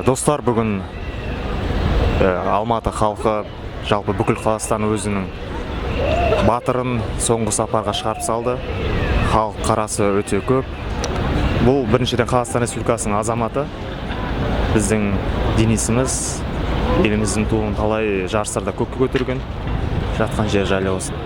Достар, бүгін Алматы халқы, жалпы бүкіл Қазақстан өзінің батырын соңғы сапарға шығарып салды. Халық қарасы өте көп. Бұл біріншіден Қазақстан Республикасының азаматы. Біздің Денисіміз еліміздің туын талай жарыстарда көкке көтерген. Жатқан жер жайлы болсын.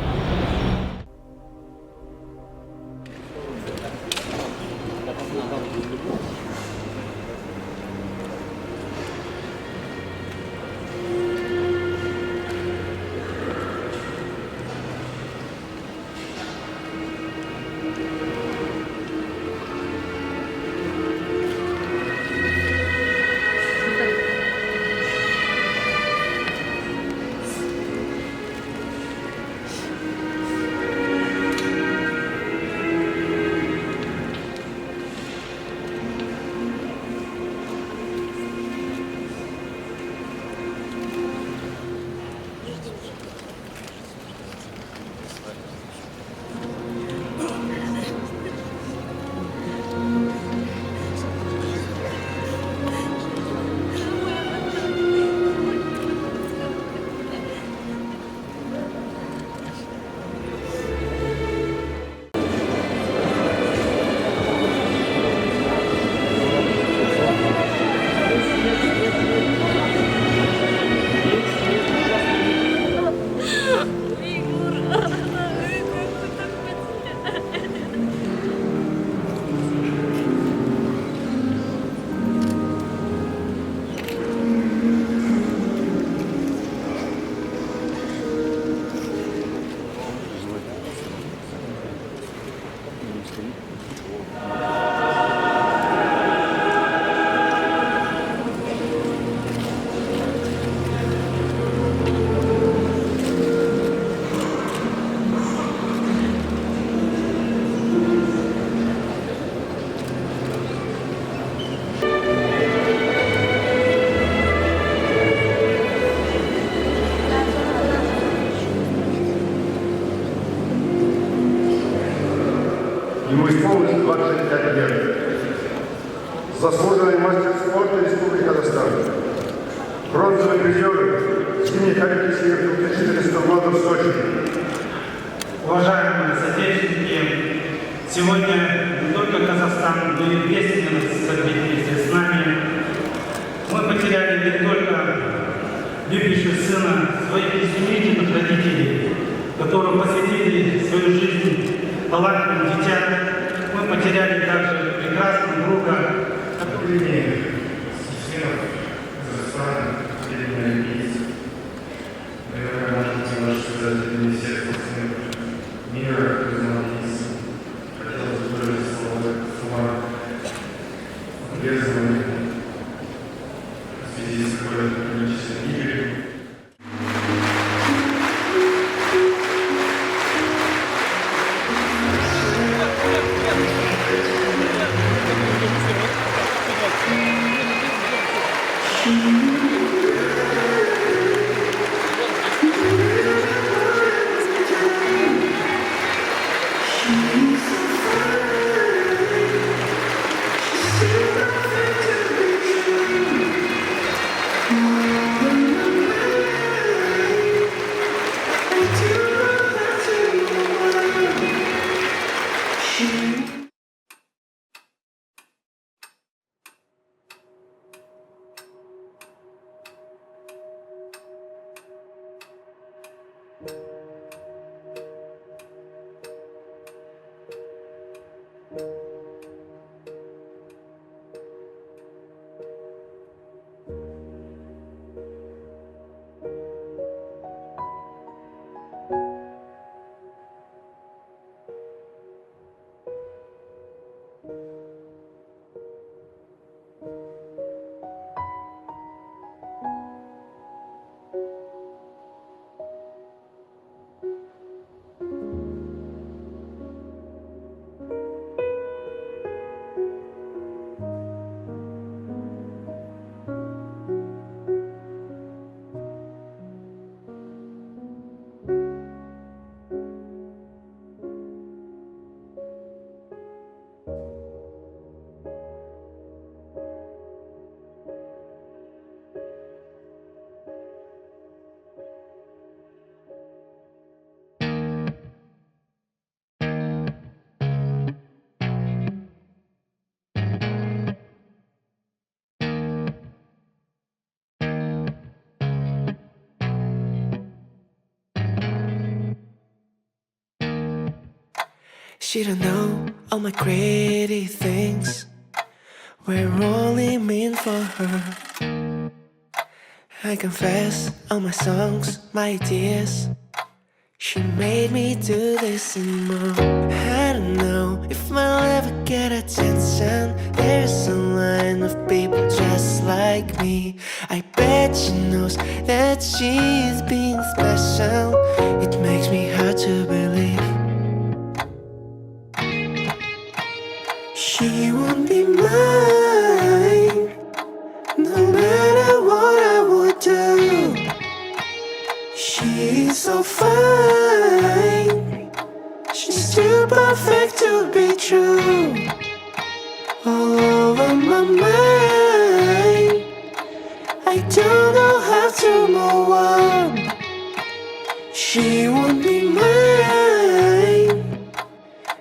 Ему исполнилось 25 лет. Заслуженный мастер спорта Республики Казахстан. Бронзовый призер зимних Олимпийских 2014 года в Сочи. Уважаемые соотечественники, сегодня не только Казахстан будет вместе с нами. Мы потеряли не только любящего сына, своих изумительных родителей, которые посвятили свою жизнь талантливым детям. Мы потеряли также прекрасного друга, который She don't know all my greedy things were only meant for her. I confess all my songs, my ideas. She made me do this anymore. I don't know if I'll ever get attention. There's a line of people just like me. I bet she knows that she's being special. It makes me hard to believe she won't be mine, no matter what I would do. She's so fine, she's too perfect to be true. All over my mind, I don't know how to move on. She won't be mine,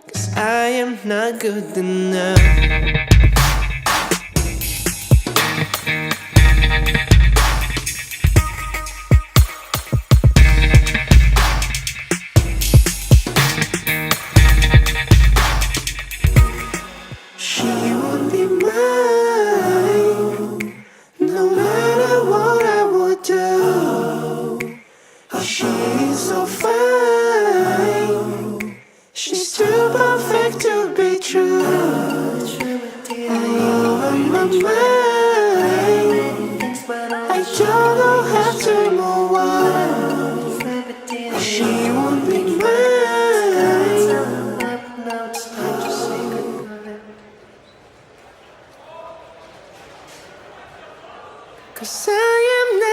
'cause I am not good enough. She won't be mine, no matter what I would do. She's so fine, she's too perfect to be true. All over my mind, I don't know how to move on. She won't be mine. 'Cause I am not